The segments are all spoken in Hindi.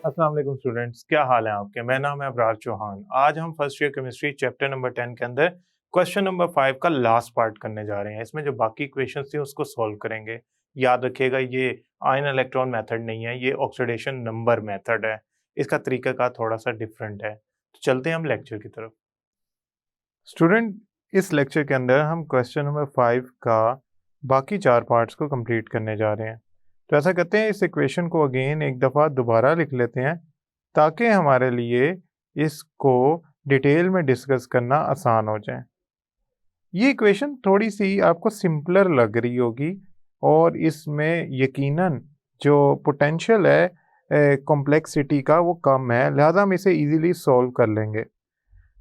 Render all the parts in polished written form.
अस्सलाम वालेकुम स्टूडेंट्स, क्या हाल है आपके। मेरा नाम है अबरार चौहान। आज हम first year chemistry chapter number 10 के अंदर क्वेश्चन नंबर 5 का लास्ट पार्ट करने जा रहे हैं। इसमें जो बाकी इक्वेशंस थी उसको सॉल्व करेंगे। याद रखिएगा, ये आयन इलेक्ट्रॉन मेथड नहीं है, ये ऑक्सीडेशन नंबर मेथड है। इसका तरीकाकार थोड़ा सा डिफरेंट है। तो चलते हैं हम लेक्चर की तरफ। स्टूडेंट, इस लेक्चर के अंदर हम क्वेश्चन नंबर 5 का बाकी 4 पार्ट्स को कंप्लीट करने जा रहे हैं। तो ऐसा करते हैं, इस इक्वेशन को अगेन एक दफ़ा दोबारा लिख लेते हैं ताकि हमारे लिए इसको डिटेल में डिस्कस करना आसान हो जाए। ये इक्वेशन थोड़ी सी आपको सिंपलर लग रही होगी और इसमें यकीनन जो पोटेंशियल है कॉम्प्लेक्सिटी का वो कम है, लिहाजा हम इसे इजीली सॉल्व कर लेंगे।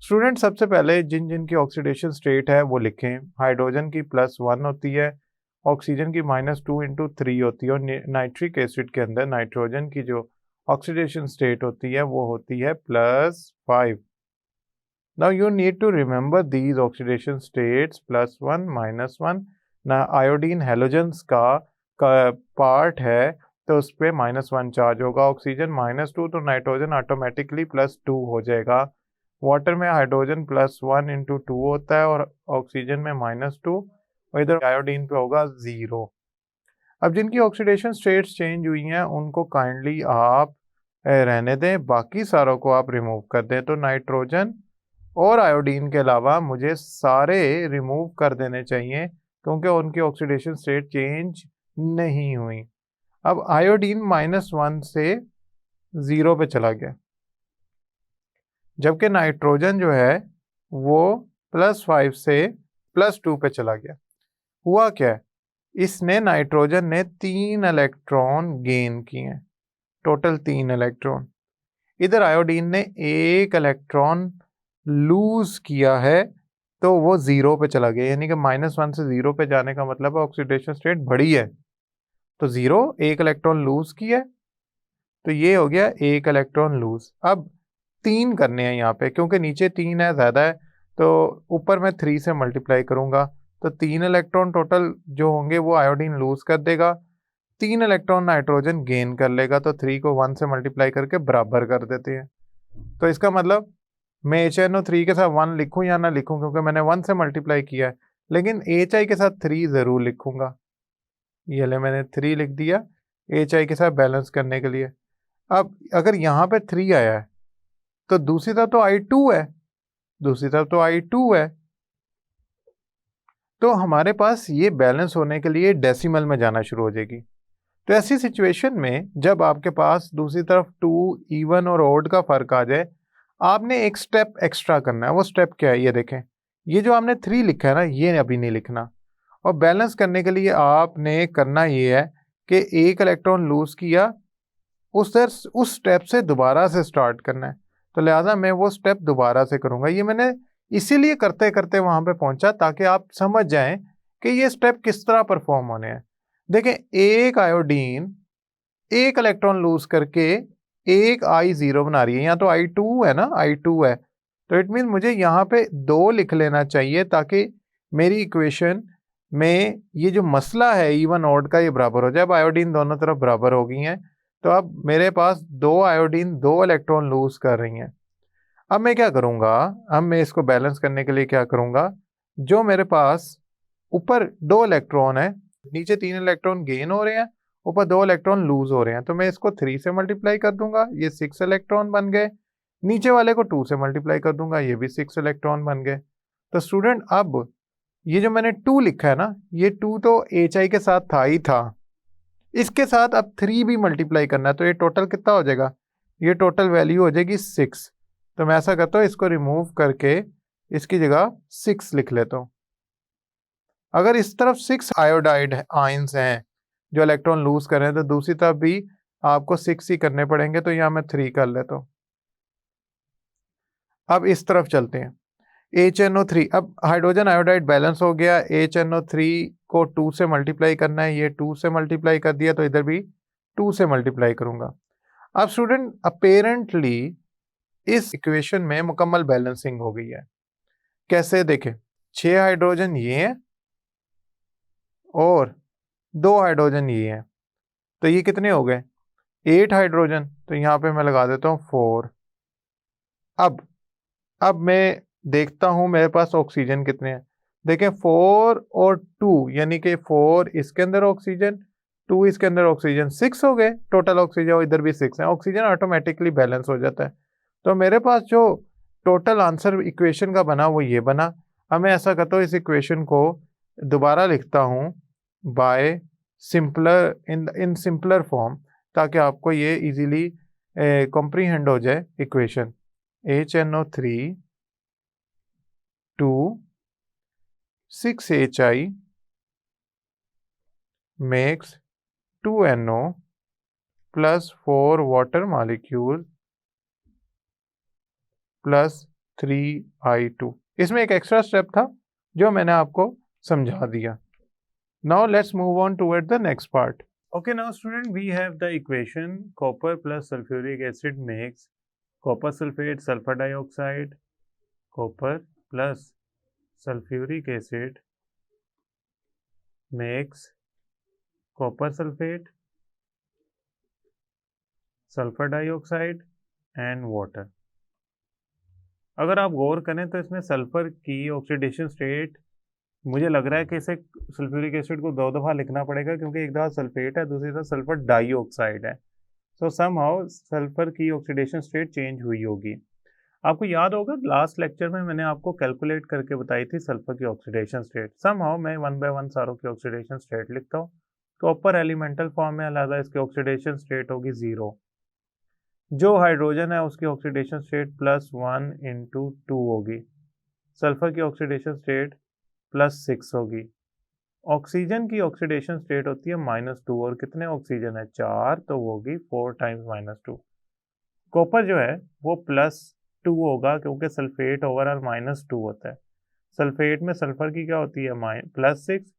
स्टूडेंट, सबसे पहले जिन जिन की ऑक्सीडेशन स्टेट है वो लिखें। हाइड्रोजन की +1 होती है, ऑक्सीजन की -2/3 होती है और नाइट्रिक एसिड के अंदर नाइट्रोजन की जो ऑक्सीडेशन स्टेट होती है वो होती है +5। Now you need to remember these oxidation states +1 -1। ना आयोडीन हेलोजेंस का पार्ट है तो उस पर -1 चार्ज होगा, ऑक्सीजन -2 तो नाइट्रोजन ऑटोमेटिकली +2 हो जाएगा। वाटर में हाइड्रोजन +1/2 होता है और ऑक्सीजन में -2 और इधर आयोडीन पे होगा 0। अब जिनकी ऑक्सीडेशन स्टेट्स चेंज हुई हैं उनको काइंडली आप रहने दें, बाकी सारों को आप रिमूव कर दें। तो नाइट्रोजन और आयोडीन के अलावा मुझे सारे रिमूव कर देने चाहिए क्योंकि उनकी ऑक्सीडेशन स्टेट चेंज नहीं हुई। अब आयोडीन -1 से 0 पे चला गया, जबकि नाइट्रोजन जो है वो +5 से +2 पे चला गया। हुआ क्या है, इसने नाइट्रोजन ने 3 इलेक्ट्रॉन गेन किए, टोटल 3 इलेक्ट्रॉन। इधर आयोडीन ने 1 इलेक्ट्रॉन लूज किया है तो वो 0 पे चला गया, यानी कि -1 से 0 पे जाने का मतलब है ऑक्सीडेशन स्टेट बढ़ी है। तो 0 1 इलेक्ट्रॉन लूज किया है, तो ये हो गया 1 इलेक्ट्रॉन लूज। अब 3 करने हैं यहाँ पे, क्योंकि नीचे 3 है, ज़्यादा है, तो ऊपर मैं 3 से मल्टीप्लाई करूँगा तो 3 इलेक्ट्रॉन टोटल जो होंगे वो आयोडीन लूज कर देगा, 3 इलेक्ट्रॉन नाइट्रोजन गेन कर लेगा। तो 3 को 1 से मल्टीप्लाई करके बराबर कर देते हैं। तो इसका मतलब मैं HNO3 के साथ 1 लिखूँ या ना लिखूँ, क्योंकि मैंने 1 से मल्टीप्लाई किया है, लेकिन HI के साथ 3 ज़रूर लिखूँगा। ये ले मैंने 3 लिख दिया HI के साथ बैलेंस करने के लिए। अब अगर यहाँ पे 3 आया है तो दूसरी तरफ तो I2 है, दूसरी तरफ तो I2 है, तो हमारे पास ये बैलेंस होने के लिए डेसिमल में जाना शुरू हो जाएगी। तो ऐसी सिचुएशन में जब आपके पास दूसरी तरफ 2 इवन और ऑड का फर्क आ जाए, आपने एक स्टेप एक्स्ट्रा करना है। वो स्टेप क्या है, ये देखें, ये जो आपने 3 लिखा है ना, ये अभी नहीं लिखना। और बैलेंस करने के लिए आपने करना ये है कि 1 इलेक्ट्रॉन लूज किया, उस स्टेप से दोबारा से स्टार्ट करना है। तो लिहाजा मैं वो स्टेप दोबारा से करूंगा। ये मैंने इसीलिए करते करते वहां पे पहुंचा ताकि आप समझ जाएं कि ये स्टेप किस तरह परफॉर्म होने हैं। देखें, एक आयोडीन 1 इलेक्ट्रॉन लूज करके एक I0 बना रही है, यहाँ तो I2 है ना, I2 है, तो इट मीन मुझे यहाँ पे 2 लिख लेना चाहिए ताकि मेरी इक्वेशन में ये जो मसला है इवन ऑड का ये बराबर हो जाए। अब आयोडीन दोनों तरफ बराबर हो गई हैं, तो अब मेरे पास 2 आयोडीन 2 इलेक्ट्रॉन लूज कर रही हैं। अब मैं क्या करूँगा, अब मैं इसको बैलेंस करने के लिए क्या करूँगा, जो मेरे पास ऊपर 2 इलेक्ट्रॉन है, नीचे 3 इलेक्ट्रॉन गेन हो रहे हैं, ऊपर 2 इलेक्ट्रॉन लूज हो रहे हैं, तो मैं इसको 3 से मल्टीप्लाई कर दूंगा, ये 6 इलेक्ट्रॉन बन गए। नीचे वाले को 2 से मल्टीप्लाई कर दूंगा, ये भी 6 इलेक्ट्रॉन बन गए। तो स्टूडेंट, अब ये जो मैंने 2 लिखा है ना, ये 2 तो HI के साथ था ही था, इसके साथ अब 3 भी मल्टीप्लाई करना है, तो ये टोटल कितना हो जाएगा, ये टोटल वैल्यू हो जाएगी 6। तो मैं ऐसा करता हूँ, इसको रिमूव करके इसकी जगह 6 लिख लेता हूँ। अगर इस तरफ 6 आयोडाइड आयंस हैं जो इलेक्ट्रॉन लूज कर रहे हैं, तो दूसरी तरफ भी आपको 6 ही करने पड़ेंगे, तो यहाँ मैं 3 कर लेता हूँ। अब इस तरफ चलते हैं, HNO3। अब हाइड्रोजन आयोडाइड बैलेंस हो गया, HNO3 को 2 से मल्टीप्लाई करना है, ये 2 से मल्टीप्लाई कर दिया, तो इधर भी 2 से मल्टीप्लाई करूंगा। अब स्टूडेंट, अपेरेंटली इस इक्वेशन में मुकम्मल बैलेंसिंग हो गई है। कैसे, देखें, 6 हाइड्रोजन ये हैं और 2 हाइड्रोजन ये हैं, तो ये कितने हो गए, 8 हाइड्रोजन, तो यहाँ पे मैं लगा देता हूँ 4। अब मैं देखता हूँ मेरे पास ऑक्सीजन कितने हैं। देखें 4 और 2 यानी कि 4 इसके अंदर ऑक्सीजन, 2 इसके अंदर ऑक्सीजन, 6 हो गए टोटल ऑक्सीजन, और इधर भी 6 है। ऑक्सीजन ऑटोमेटिकली बैलेंस हो जाता है। तो मेरे पास जो टोटल आंसर इक्वेशन का बना वो ये बना। अब मैं ऐसा करता हूँ, इस इक्वेशन को दोबारा लिखता हूँ by simpler in simpler form, ताकि आपको ये इजीली कॉम्प्रीहेंड हो जाए equation. HNO3 2 6HI makes 2NO plus 4 water molecule plus 3I2। इसमें एक एक्स्ट्रा स्टेप था जो मैंने आपको समझा दिया। Now let's move on toward the next part. Okay, now student, we have the equation copper plus sulfuric acid makes copper sulfate, sulfur dioxide. Copper plus sulfuric acid makes copper sulfate, sulfur dioxide and water। अगर आप गौर करें तो इसमें सल्फर की ऑक्सीडेशन स्टेट, मुझे लग रहा है कि इसे सल्फ्यूरिक एसिड को 2 दफ़ा लिखना पड़ेगा, क्योंकि एक दफ़ा सल्फेट है, दूसरी तरफ सल्फर डाइऑक्साइड है। सो समहाउ सल्फर की ऑक्सीडेशन स्टेट चेंज हुई होगी। आपको याद होगा लास्ट लेक्चर में मैंने आपको कैलकुलेट करके बताई थी सल्फर की ऑक्सीडेशन स्टेट। समहाउ मैं 1 बाय 1 सारों की ऑक्सीडेशन स्टेट लिखता हूँ। कॉपर एलिमेंटल फॉर्म में, अलग इसकी ऑक्सीडेशन स्टेट होगी 0। जो हाइड्रोजन है उसकी ऑक्सीडेशन स्टेट +1 × 2 होगी। सल्फर की ऑक्सीडेशन स्टेट +6 होगी। ऑक्सीजन की ऑक्सीडेशन स्टेट होती है -2, और कितने ऑक्सीजन है 4, तो वो होगी 4 टाइम्स -2। कॉपर जो है वो +2 होगा, क्योंकि सल्फेट ओवरऑल -2 होता है। सल्फेट में सल्फर की क्या होती है +6,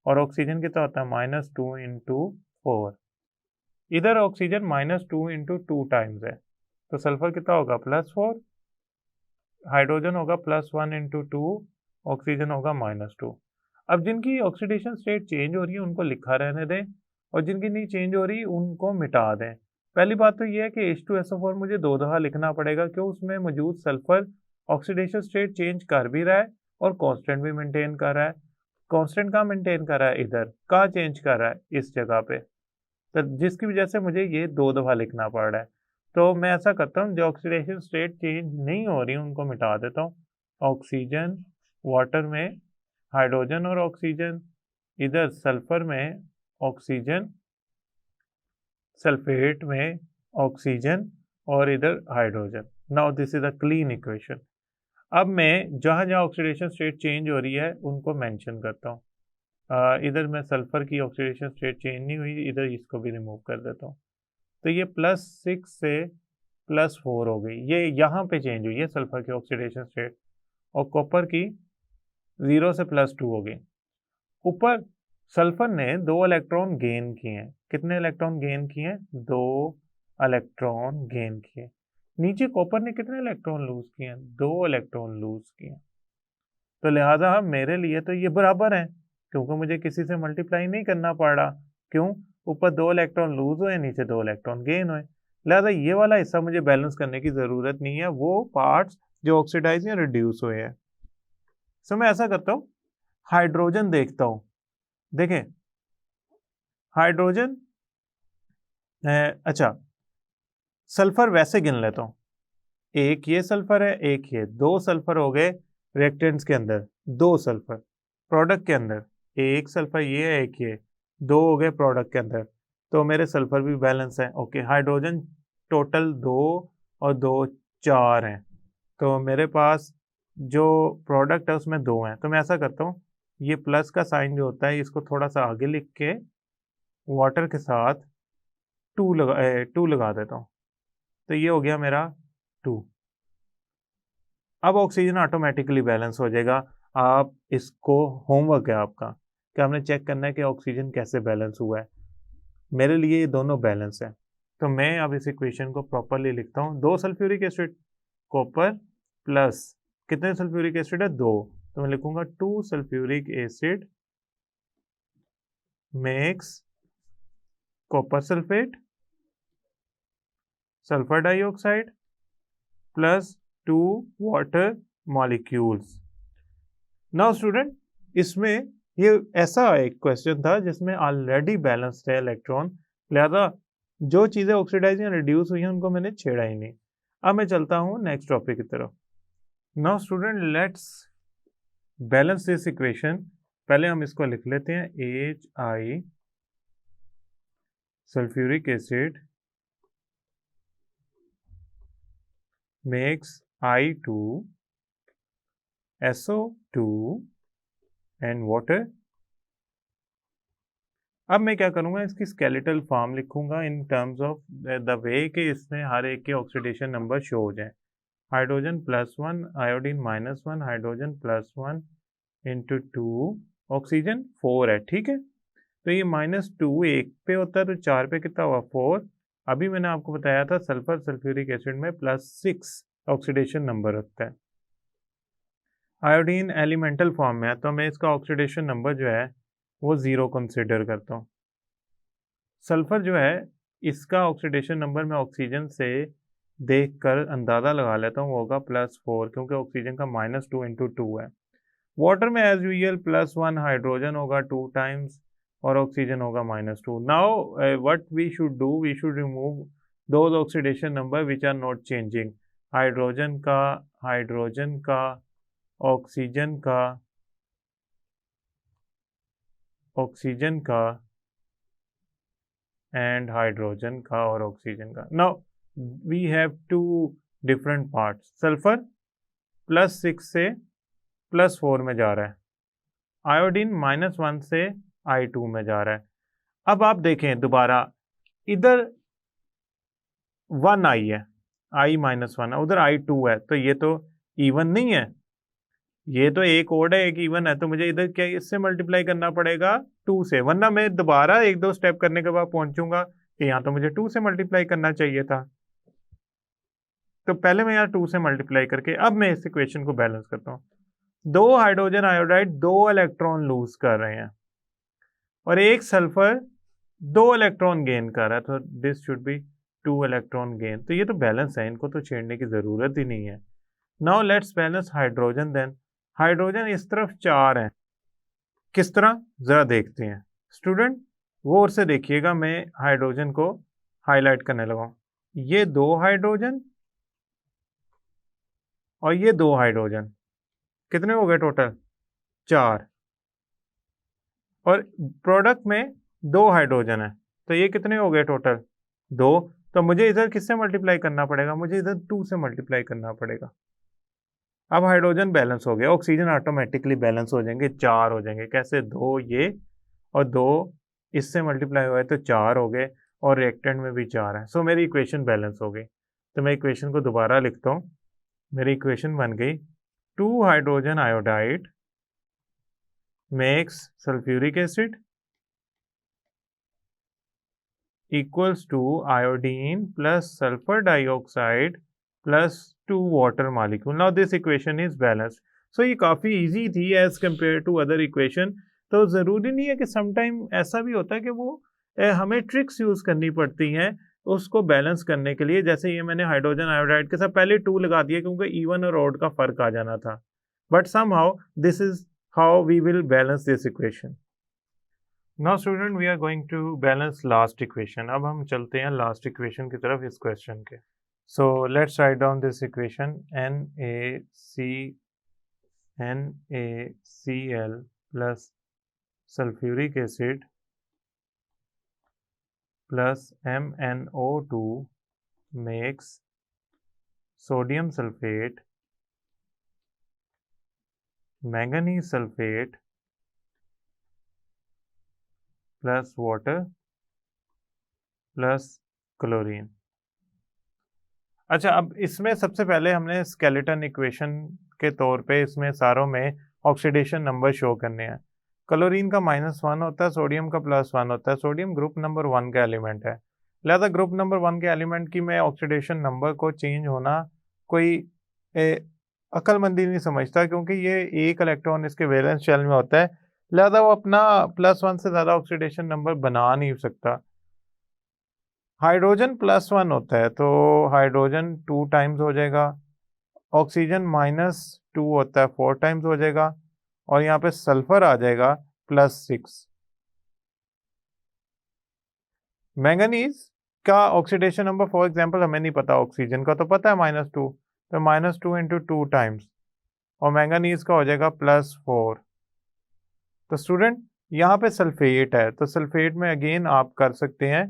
और ऑक्सीजन कितना होता है -2 × 4। इधर ऑक्सीजन -2 × 2 टाइम्स है, तो सल्फर कितना होगा +4, हाइड्रोजन होगा +1 × 2, ऑक्सीजन होगा -2। अब जिनकी ऑक्सीडेशन स्टेट चेंज हो रही है उनको लिखा रहने दें, और जिनकी नहीं चेंज हो रही उनको मिटा दें। पहली बात तो ये है कि H2SO4 मुझे 2 दफ़ा लिखना पड़ेगा, क्यों उसमें मौजूद सल्फर ऑक्सीडेशन स्टेट चेंज कर भी रहा है और कांस्टेंट भी मेंटेन कर रहा है। कांस्टेंट कहाँ मेंटेन कर रहा है, इधर। कहाँ चेंज कर रहा है, इस जगह पे। तो जिसकी वजह से मुझे ये 2 दफ़ा लिखना पड़ रहा है। तो मैं ऐसा करता हूँ, जो ऑक्सीडेशन स्टेट चेंज नहीं हो रही उनको मिटा देता हूँ। ऑक्सीजन वाटर में हाइड्रोजन और ऑक्सीजन, इधर सल्फर में ऑक्सीजन, सल्फेट में ऑक्सीजन, और इधर hydrogen. Now this is a clean equation. अब मैं जहाँ जहाँ ऑक्सीडेशन स्टेट चेंज हो रही है उनको मेंशन करता हूँ। इधर मैं सल्फर की ऑक्सीडेशन स्टेट चेंज नहीं हुई, इधर इसको भी रिमूव कर देता हूँ। तो ये +6 से +4 हो गई, ये यहाँ पे चेंज हुई है सल्फर की ऑक्सीडेशन स्टेट। और कॉपर की 0 से +2 हो गई। ऊपर सल्फर ने 2 इलेक्ट्रॉन गेन किए हैं। कितने इलेक्ट्रॉन गेन किए हैं, 2 इलेक्ट्रॉन गेन किए। नीचे कॉपर ने कितने इलेक्ट्रॉन लूज किए हैं, 2 इलेक्ट्रॉन लूज किए। तो लिहाजा मेरे लिए तो ये बराबर है, क्योंकि मुझे किसी से मल्टीप्लाई नहीं करना पड़ रहा। क्यों, ऊपर 2 इलेक्ट्रॉन लूज हुए, नीचे 2 इलेक्ट्रॉन गेन हुए। लिहाजा ये वाला हिस्सा मुझे बैलेंस करने की जरूरत नहीं है, वो पार्ट्स जो ऑक्सीडाइज या रिड्यूस हुए हैं। सो मैं ऐसा करता हूँ, हाइड्रोजन देखता हूँ। देखें हाइड्रोजन, अच्छा सल्फर वैसे गिन लेता हूँ। एक ये सल्फर है, एक ये, 2 सल्फर हो गए रिएक्टेंट्स के अंदर, 2 सल्फर प्रोडक्ट के अंदर, एक सल्फर ये है, एक ये, 2 हो गए प्रोडक्ट के अंदर। तो मेरे सल्फर भी बैलेंस है। ओके, हाइड्रोजन टोटल 2 और 2 4 हैं, तो मेरे पास जो प्रोडक्ट है उसमें 2 हैं। तो मैं ऐसा करता हूँ, ये प्लस का साइन जो होता है इसको थोड़ा सा आगे लिख के वाटर के साथ 2 लगा देता हूँ, तो ये हो गया मेरा 2। अब ऑक्सीजन ऑटोमेटिकली बैलेंस हो जाएगा। आप इसको, होमवर्क है आपका कि आपने चेक करना है कि ऑक्सीजन कैसे बैलेंस हुआ है। मेरे लिए ये दोनों बैलेंस है, तो मैं अब इस इक्वेशन को प्रॉपरली लिखता हूँ। 2 सल्फ्यूरिक एसिड, कॉपर प्लस कितने सल्फ्यूरिक एसिड है, 2, तो मैं लिखूंगा 2 sulphuric acid makes copper sulphate sulphur dioxide plus 2 water molecules. Now student, इसमें ये ऐसा एक क्वेश्चन था जिसमें ऑलरेडी बैलेंस्ड है इलेक्ट्रॉन, लिहाजा जो चीज़ें ऑक्सीडाइज या रिड्यूस हुई हैं उनको मैंने छेड़ा ही नहीं। अब मैं चलता हूँ नेक्स्ट टॉपिक की तरफ। Now student, let's balance this equation. पहले हम इसको लिख लेते हैं, HI sulphuric acid makes I2 SO2 and water. अब मैं क्या करूंगा, इसकी स्केलेटल फॉर्म लिखूंगा in terms of the way कि इसमें हर एक के ऑक्सीडेशन नंबर शो हो जाए। Hydrogen +1, iodine -1, hydrogen +1 into 2, oxygen 4 है, ठीक है। तो ये -2 एक पे होता है तो 4 पे कितना हुआ, 4। अभी मैंने आपको बताया था सल्फर सल्फ्यूरिक एसिड में +6 ऑक्सीडेशन नंबर रखता है। आयोडीन एलिमेंटल फॉर्म में है तो मैं इसका ऑक्सीडेशन नंबर जो है वो 0 कंसिडर करता हूँ। सल्फर जो है इसका ऑक्सीडेशन नंबर मैं ऑक्सीजन से देखकर अंदाज़ा लगा लेता हूँ, वो होगा +4 क्योंकि ऑक्सीजन का -2 इंटू 2 है। वाटर में एज यूजुअल +1 हाइड्रोजन होगा 2 टाइम्स और ऑक्सीजन होगा -2। Now what we should do, we should remove those oxidation number which are not changing. Hydrogen का, ऑक्सीजन का एंड हाइड्रोजन का और ऑक्सीजन का। Now we have 2 different parts. Sulphur +6 से +4 में जा रहा है, आयोडीन -1 से I2 में जा रहा है। अब आप देखें दोबारा, इधर 1 I है, I-1 है, उधर I2 है, तो ये तो इवन नहीं है, ये तो एक ओड है एक इवन है, तो मुझे इधर क्या इससे मल्टीप्लाई करना पड़ेगा 2 से, वरना मैं दोबारा 1-2 स्टेप करने के बाद पहुंचूंगा कि यहाँ तो मुझे 2 से मल्टीप्लाई करना चाहिए था। तो पहले मैं यहाँ 2 से मल्टीप्लाई करके अब मैं इस इक्वेशन को बैलेंस करता हूँ। 2 हाइड्रोजन आयोडाइड 2 इलेक्ट्रॉन लूज कर रहे हैं और एक सल्फर 2 इलेक्ट्रॉन गेन कर रहा है, तो this should be 2 electron gain. तो ये तो बैलेंस है, इनको तो छेड़ने की जरूरत ही नहीं है। Now let's balance hydrogen then. Hydrogen इस तरफ 4 हैं, किस तरह जरा देखते हैं स्टूडेंट, गौर से देखिएगा। मैं हाइड्रोजन को हाईलाइट करने लगा हूं, ये 2 हाइड्रोजन और ये 2 हाइड्रोजन, कितने हो गए टोटल, 4। और प्रोडक्ट में 2 हाइड्रोजन है तो ये कितने हो गए टोटल, 2। तो मुझे इधर किससे मल्टीप्लाई करना पड़ेगा, मुझे इधर 2 से मल्टीप्लाई करना पड़ेगा। अब हाइड्रोजन बैलेंस हो गया, ऑक्सीजन ऑटोमेटिकली बैलेंस हो जाएंगे, 4 हो जाएंगे। कैसे, 2 ये और 2 इससे मल्टीप्लाई हुआ है तो 4 हो गए और रिएक्टेंट में भी 4 है। सो मेरी इक्वेशन बैलेंस हो गई। तो मैं इक्वेशन को दोबारा लिखता हूँ, मेरी इक्वेशन बन गई 2 hydrogen iodide makes sulphuric acid equals to iodine plus sulphur dioxide plus 2 water molecule. Now this equation is balanced. So ये काफ़ी इजी थी as compare to other equation. तो ज़रूरी नहीं है कि समटाइम ऐसा भी होता है कि वो हमें ट्रिक्स यूज़ करनी पड़ती हैं उसको बैलेंस करने के लिए। जैसे ये मैंने हाइड्रोजन आयोडाइड के साथ पहले 2 लगा दिया क्योंकि इवन और ऑड का फर्क आ जाना था, but somehow this is how we will balance this equation. Now student, we are going to balance last equation. अब हम चलते हैं लास्ट इक्वेशन की तरफ इस क्वेश्चन के। So let's write down this equation, NaCl plus sulfuric acid plus MnO2 makes sodium sulfate, manganese sulfate plus water plus chlorine। अच्छा, अब इसमें सबसे पहले हमने स्केलेटन इक्वेशन के तौर पे इसमें सारों में ऑक्सीडेशन नंबर शो करने हैं। क्लोरीन का -1 होता है, सोडियम का +1 होता है। सोडियम ग्रुप नंबर 1 का एलिमेंट है, लिहाजा ग्रुप नंबर 1 के एलिमेंट की मैं ऑक्सीडेशन नंबर को चेंज होना कोई अक्लमंदी नहीं समझता, क्योंकि ये एक इलेक्ट्रॉन इसके वैलेंस शेल में होता है, लिहाजा वो अपना +1 से ज़्यादा ऑक्सीडेशन नंबर बना नहीं सकता। हाइड्रोजन +1 होता है तो हाइड्रोजन 2 टाइम्स हो जाएगा, ऑक्सीजन -2 होता है 4 टाइम्स हो जाएगा, और यहाँ पे सल्फर आ जाएगा +6। मैंगनीज का ऑक्सीडेशन नंबर फॉर एग्जांपल हमें नहीं पता, ऑक्सीजन का तो पता है -2, तो -2 इंटू 2 टाइम्स, और मैंगनीज का हो जाएगा +4। तो स्टूडेंट यहाँ पे सल्फेट है, तो सल्फेट में अगेन आप कर सकते हैं,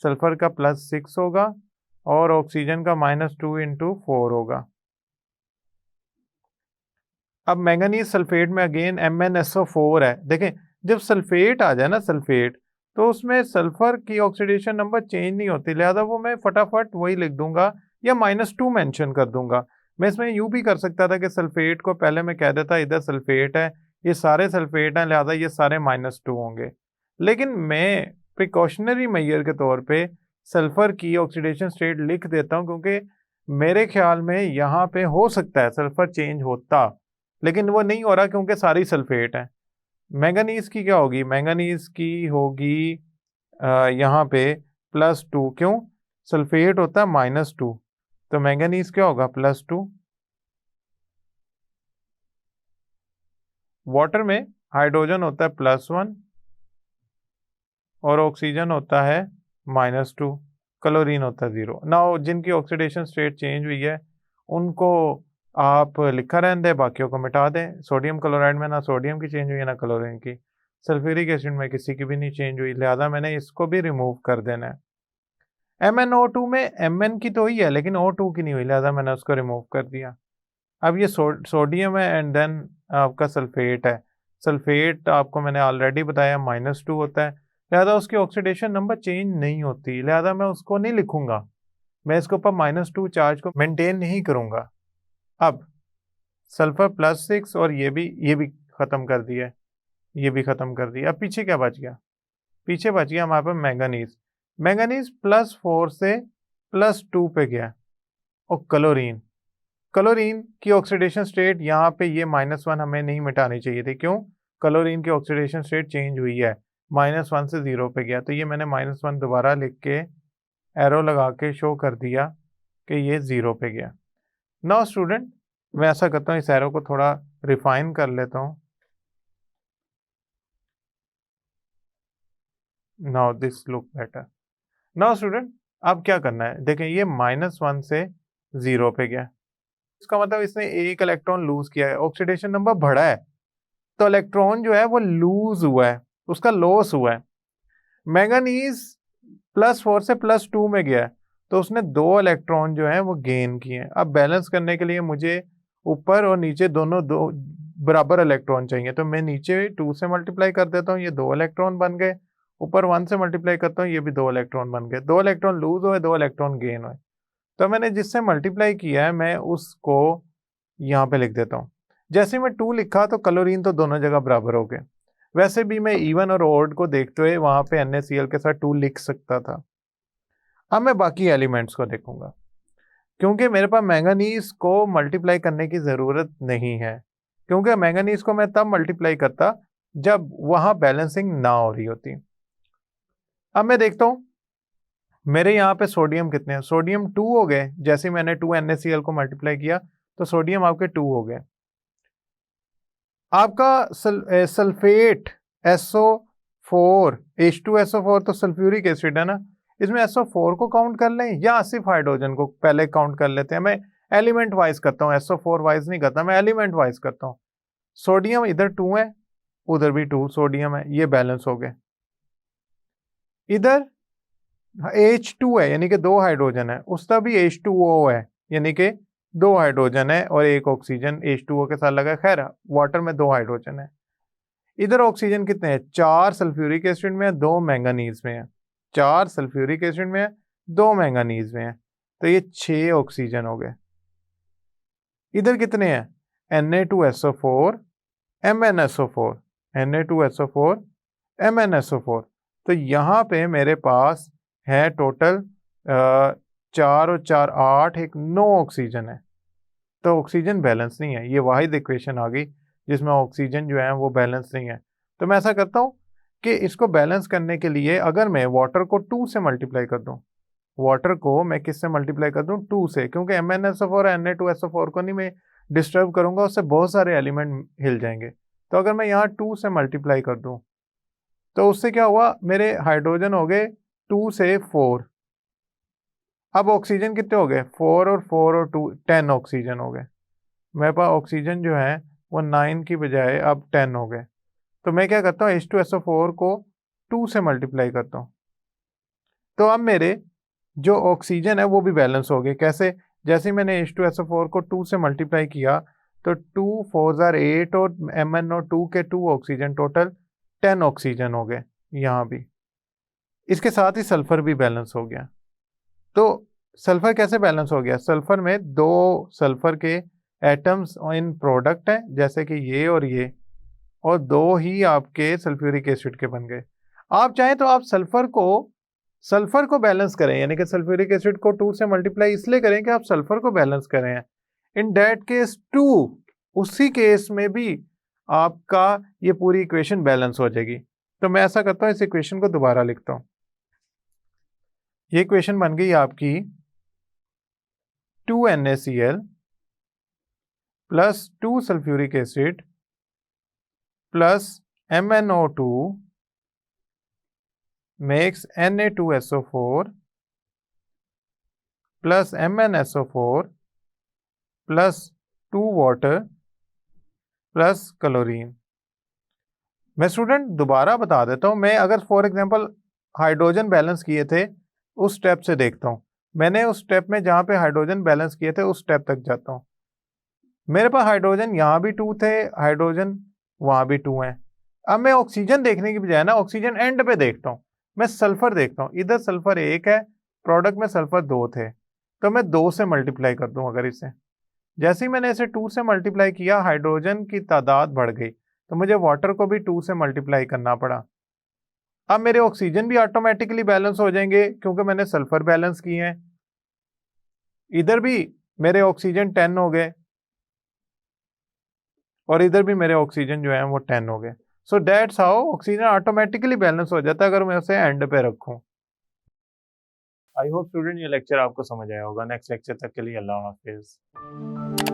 सल्फर का +6 होगा और ऑक्सीजन का -2 इंटू 4 होगा। अब मैंगनीज सल्फेट में अगेन MnSO4 है। देखें जब सल्फेट आ जाए ना, सल्फेट, तो उसमें सल्फर की ऑक्सीडेशन नंबर चेंज नहीं होती, लिहाजा वो मैं फटाफट वही लिख दूंगा या -2 मेंशन कर दूंगा। मैं इसमें यूं भी कर सकता था कि सल्फेट को पहले मैं कह देता इधर सल्फेट है, ये सारे सल्फेट हैं, लिहाजा ये सारे -2 होंगे। लेकिन मैं प्रिकॉशनरी मेजर के तौर पे सल्फर की ऑक्सीडेशन स्टेट लिख देता हूँ, क्योंकि मेरे ख्याल में यहाँ पे हो सकता है सल्फर चेंज होता, लेकिन वो नहीं हो रहा क्योंकि सारी सल्फेट है। मैंगनीज की क्या होगी? मैंगनीज की होगी यहाँ पे +2, क्यों? सल्फेट होता है -2, तो मैंगनीज क्या होगा? +2। वाटर में हाइड्रोजन होता है +1 और ऑक्सीजन होता है -2, क्लोरीन होता है 0। नाउ जिनकी ऑक्सीडेशन स्टेट चेंज हुई है उनको आप लिखा रहने दें, बाकियों को मिटा दें। सोडियम क्लोराइड में ना सोडियम की चेंज हुई है ना क्लोरीन की, सल्फ्यूरिक एसिड में किसी की भी नहीं चेंज हुई, लिहाजा मैंने इसको भी रिमूव कर देना है। MnO2 में Mn की तो ही है लेकिन O2 की नहीं हुई, लिहाजा मैंने उसको रिमूव कर दिया। अब ये सोडियम है एंड देन आपका सल्फेट है। सल्फेट आपको मैंने ऑलरेडी बताया -2 होता है, लिहाजा उसकी ऑक्सीडेशन नंबर चेंज नहीं होती, लिहाजा मैं उसको नहीं लिखूंगा, मैं इसके ऊपर -2 चार्ज को मेंटेन नहीं करूंगा। अब सल्फर +6 और ये भी खत्म कर दिया है, ये भी खत्म कर दिया। अब पीछे क्या बच गया? पीछे बच गया हमारे पास मैंगनीज। मैंगनीज +4 से +2 पे गया, और क्लोरीन, क्लोरीन की ऑक्सीडेशन स्टेट यहाँ पे ये -1 हमें नहीं मिटानी चाहिए थी, क्यों? क्लोरीन की ऑक्सीडेशन स्टेट चेंज हुई है, -1 से 0 पे गया, तो ये मैंने -1 दोबारा लिख के एरो लगा के शो कर दिया कि ये 0 पे गया। नाउ स्टूडेंट मैं ऐसा करता हूँ, इस एरो को थोड़ा रिफाइन कर लेता हूँ। Now this look better. Now student अब क्या करना है, देखें ये -1 से 0 पे गया, इसका मतलब इसने एक इलेक्ट्रॉन लूज किया है, ऑक्सीडेशन नंबर बढ़ा है, तो इलेक्ट्रॉन जो है वो लूज हुआ है, उसका लॉस हुआ है। मैंगनीज +4 से +2 में गया है, तो उसने 2 इलेक्ट्रॉन जो है वो गेन किए हैं। अब बैलेंस करने के लिए मुझे ऊपर और नीचे दोनों दो बराबर इलेक्ट्रॉन चाहिए, तो मैं नीचे 2 से मल्टीप्लाई कर देता हूँ, ये 2 इलेक्ट्रॉन बन गए, ऊपर 1 से मल्टीप्लाई करता हूँ, ये भी 2 इलेक्ट्रॉन बन गए। 2 इलेक्ट्रॉन लूज हुए, 2 इलेक्ट्रॉन गेन हुए, तो मैंने जिससे मल्टीप्लाई किया है मैं उसको यहाँ पे लिख देता हूँ। जैसे मैं 2 लिखा तो क्लोरीन तो दोनों जगह बराबर हो गए, वैसे भी मैं इवन और ऑड को देखते हुए वहां पे NaCl के साथ 2 लिख सकता था। अब मैं बाकी एलिमेंट्स को देखूंगा, क्योंकि मेरे पास मैंगनीज को मल्टीप्लाई करने की जरूरत नहीं है, क्योंकि मैंगनीज को मैं तब मल्टीप्लाई करता जब वहां बैलेंसिंग ना हो रही होती। अब मैं देखता हूं मेरे यहाँ पे सोडियम कितने हैं, सोडियम 2 हो गए, जैसे मैंने 2 NaCl को मल्टीप्लाई किया तो सोडियम आपके 2 हो गए। आपका सल्फेट SO4 H2SO4 तो सल्फ्यूरिक एसिड है ना, इसमें SO4 को काउंट कर लें या सिर्फ हाइड्रोजन को पहले काउंट कर लेते हैं। मैं एलिमेंट वाइज करता हूँ, SO4 वाइज नहीं करता, मैं एलिमेंट वाइज करता हूँ। सोडियम इधर 2 है, उधर भी 2 सोडियम है, ये बैलेंस हो गए। इधर H2 है यानी कि 2 हाइड्रोजन है, उसका भी H2O है यानी कि 2 हाइड्रोजन है और एक ऑक्सीजन H2O के साथ लगा। खैर वाटर में 2 हाइड्रोजन है। इधर ऑक्सीजन कितने हैं? 4 सल्फ्यूरिक एसिड में है, 2 मैंगनीज में है। 4 सल्फ्यूरिक एसिड में है, 2 मैंगनीज में है, तो ये 6 ऑक्सीजन हो गए। इधर कितने हैं? Na2SO4 MnSO4, Na2SO4 MnSO4, तो यहाँ पे मेरे पास है टोटल 4 और 4 8, एक 9 ऑक्सीजन है, तो ऑक्सीजन बैलेंस नहीं है। ये वाहिद इक्वेशन आ गई जिसमें ऑक्सीजन जो है वो बैलेंस नहीं है। तो मैं ऐसा करता हूँ कि इसको बैलेंस करने के लिए अगर मैं वाटर को 2 से मल्टीप्लाई कर दूँ वाटर को मैं किससे मल्टीप्लाई कर दूं, 2 से, क्योंकि MnSO4 और Na2SO4 को नहीं मैं डिस्टर्ब करूंगा, उससे बहुत सारे एलिमेंट हिल जाएंगे। तो अगर मैं यहाँ 2 से मल्टीप्लाई कर दूं तो उससे क्या हुआ, मेरे हाइड्रोजन हो गए 2 से 4। अब ऑक्सीजन कितने हो गए, 4 और 4 और 2, 10 ऑक्सीजन हो गए। मेरे पास ऑक्सीजन जो है वो 9 की बजाय अब 10 हो गए। तो मैं क्या करता हूँ, H2SO4 को 2 से मल्टीप्लाई करता हूँ। तो अब मेरे जो ऑक्सीजन है वो भी बैलेंस हो गए। कैसे, जैसे ही मैंने H2SO4 को 2 से मल्टीप्लाई किया तो 2 4 8 और MnO2 के 2 ऑक्सीजन, टोटल 10 ऑक्सीजन हो गए यहाँ भी। इसके साथ ही सल्फर भी बैलेंस हो गया। तो सल्फर कैसे बैलेंस हो गया, सल्फर में 2 सल्फर के एटम्स इन प्रोडक्ट हैं, जैसे कि ये और ये, और 2 ही आपके सल्फ्यूरिक एसिड के बन गए। आप चाहें तो आप सल्फर को बैलेंस करें, यानी कि सल्फ्यूरिक एसिड को 2 से मल्टीप्लाई इसलिए करें कि आप सल्फर को बैलेंस करें। इन दैट केस 2, उसी केस में भी आपका ये पूरी इक्वेशन बैलेंस हो जाएगी। तो मैं ऐसा करता हूं, इस इक्वेशन को दोबारा लिखता हूं। ये इक्वेशन बन गई आपकी 2NaCl plus 2 sulphuric acid plus MnO2 makes Na2SO4 plus MnSO4 plus 2 water plus chlorine. मैं स्टूडेंट दोबारा बता देता हूं, मैं अगर फॉर एग्जांपल हाइड्रोजन बैलेंस किए थे उस स्टेप से देखता हूं। मैंने उस स्टेप में जहां पे हाइड्रोजन बैलेंस किए थे उस स्टेप तक जाता हूं। मेरे पास हाइड्रोजन यहां भी 2 थे, हाइड्रोजन वहां भी 2 हैं। अब मैं ऑक्सीजन देखने की बजाय ना ऑक्सीजन एंड पे देखता हूं, मैं सल्फर देखता हूं। इधर सल्फर 1 है, प्रोडक्ट में सल्फर 2 थे, तो मैं 2 से मल्टीप्लाई कर दूं। अगर इसे जैसे ही मैंने इसे 2 से मल्टीप्लाई किया, हाइड्रोजन की तादाद बढ़ गई, तो मुझे वाटर को भी 2 से मल्टीप्लाई करना पड़ा। अब मेरे ऑक्सीजन भी ऑटोमेटिकली बैलेंस हो जाएंगे क्योंकि मैंने सल्फर बैलेंस किए हैं। इधर भी मेरे ऑक्सीजन 10 हो गए और इधर भी मेरे ऑक्सीजन जो है वो 10 हो गए। So that's how oxygen automatically balance हो जाता है अगर मैं उसे एंड पे रखूं। आई होप स्टूडेंट ये लेक्चर आपको समझ आया होगा। नेक्स्ट लेक्चर तक के लिए अल्लाह हाफिज।